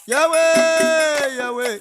Yahweh, Yahweh,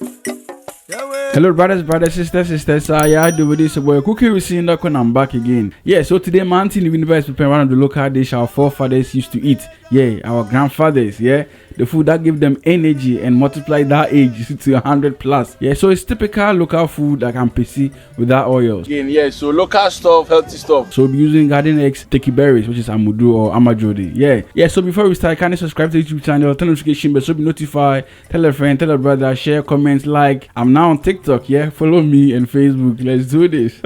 Yahweh. Hello brothers, sisters, I do with this boy cookie we see that when I'm back again. Yeah, so today my auntie in the universe preparing one of the local dish our forefathers used to eat. Yeah, our grandfathers, yeah. The food that give them energy and multiply that age to 100 plus. Yeah, so it's typical local food like ANKAFUL without oils. Again, yeah, so local stuff, healthy stuff. So we'll be using garden eggs, teki berries, which is amudu or amajodi. Yeah. So before we start, kindly subscribe to the YouTube channel, turn notification bell so be notified. Tell a friend, tell a brother, share, comment, like. I'm now on TikTok. Yeah, follow me and Facebook. Let's do this.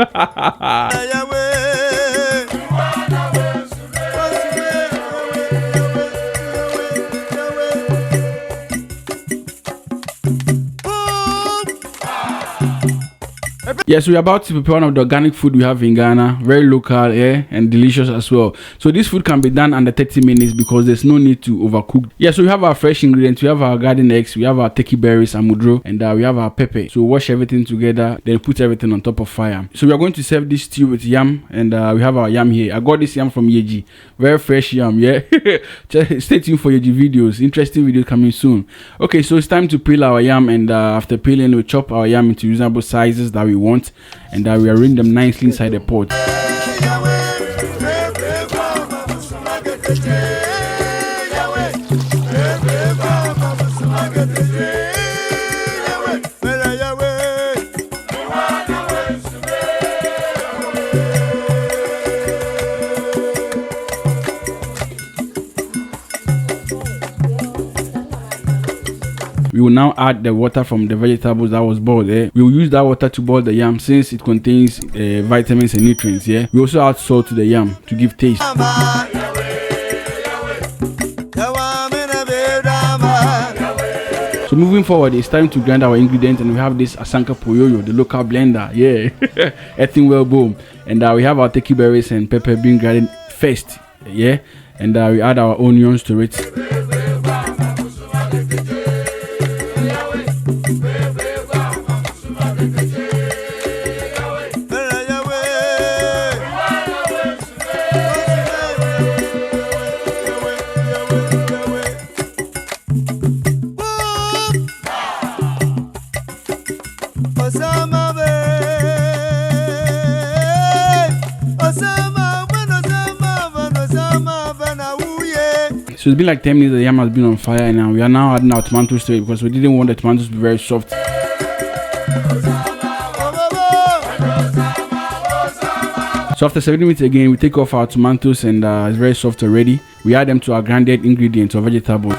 Yeah, so we're about to prepare one of the organic food we have in Ghana, very local, yeah, and delicious as well. So this food can be done under 30 minutes because there's no need to overcook. Yeah, so we have our fresh ingredients, we have our garden eggs, we have our teki berries, amudro, and we have our pepper. So wash everything together, then put everything on top of fire. So we are going to serve this stew with yam, and we have our yam here. I got this yam from Yeji, very fresh yam, yeah. Stay tuned for Yeji videos, interesting videos coming soon. Okay, so it's time to peel our yam, and after peeling, we chop our yam into reasonable sizes that we want. And we arrange them nicely inside the pot. We will now add the water from the vegetables that was boiled. We will use that water to boil the yam since it contains vitamins and nutrients. Yeah, we also add salt to the yam to give taste. So moving forward, it's time to grind our ingredients, and we have this ANKAFUL, the local blender. Yeah, everything well boom. And we have our teki berries and pepper being grinded first. Yeah, and we add our onions to it. So it's been like 10 minutes the yam has been on fire, and we are now adding our tomatoes to it because we didn't want the tomatoes to be very soft. So after 7 minutes again, we take off our tomatoes, and it's very soft already. We add them to our grinded ingredients or vegetables.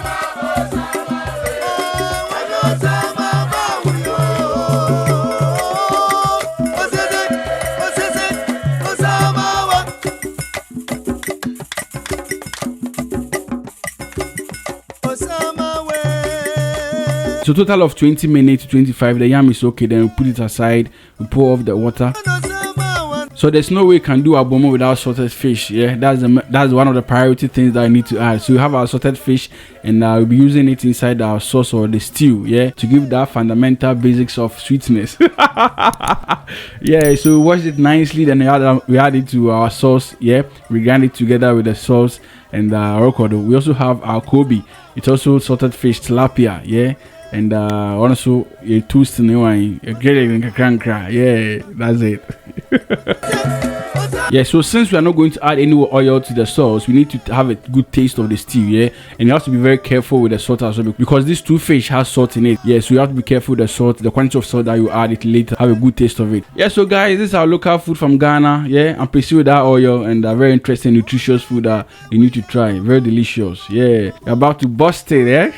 So total of 20 minutes to 25, the yam is okay, then we put it aside, we pour off the water. So there's no way you can do abomo without salted fish. Yeah, that's one of the priority things that I need to add. So we have our salted fish, and we'll be using it inside our sauce or the stew, yeah, to give that fundamental basics of sweetness. Yeah, so we wash it nicely, then we add it to our sauce. Yeah, we grind it together with the sauce and rokodo. We also have our koobi. It's also salted fish, tilapia, yeah. And also a toast in the wine, a yeah, that's it. Yeah, so since we are not going to add any oil to the sauce, we need to have a good taste of the stew, yeah. And you have to be very careful with the salt as well, because this two fish has salt in it. Yeah, so you have to be careful with the salt, the quantity of salt that you add it later. Have a good taste of it. Yeah, so guys, this is our local food from Ghana. Yeah, I'm ANKAFUL without oil, and very interesting, nutritious food that you need to try. Very delicious. Yeah, you're about to bust it, yeah.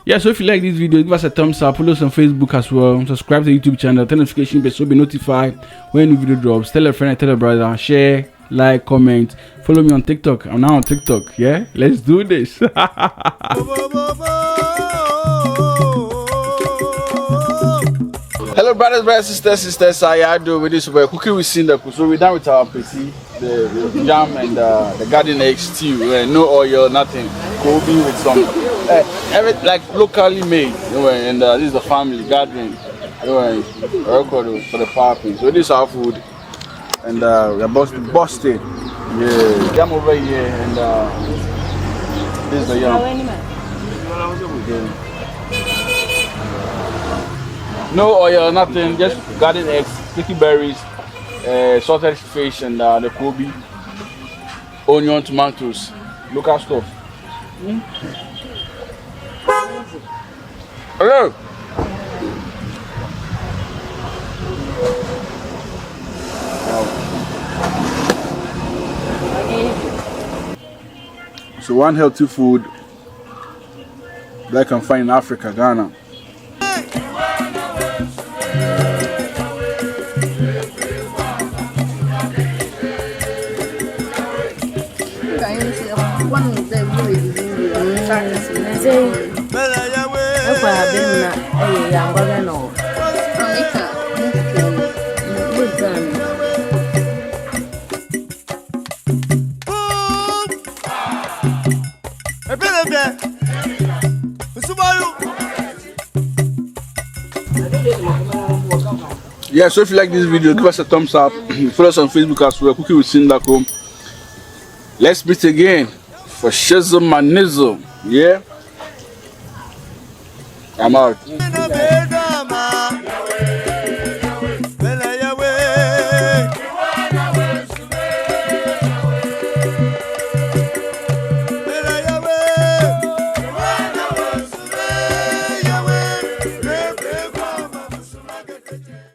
Yeah, so if you like this video, give us a thumbs up, follow us on Facebook as well, subscribe to the YouTube channel, turn notification bell so be notified when new video drops. Tell a friend, tell a brother, share, like, comment, follow me on TikTok. I'm now on TikTok. Yeah, let's do this. Hello brothers, sisters, I do with this way. Cookie we seen the so we're done with our ANKAFUL, the jam and the garden egg stew. No oil, nothing. Koobi with some everything like locally made. And this is the family gathering. For the party. So this is our food, and we're about to bust it. Yeah, yam over here, and this is the yam. again. No oil, nothing. Just garden eggs, sticky berries, salted fish, and the koobi, onion, tomatoes, local stuff. Hello. So one healthy food that I can find in Africa, Ghana. Yeah, so if you like this video, give us a thumbs up. Follow us on Facebook as well. Cooking with Sindako. Let's meet again for Shizzle Manizzle. Yeah, I'm out.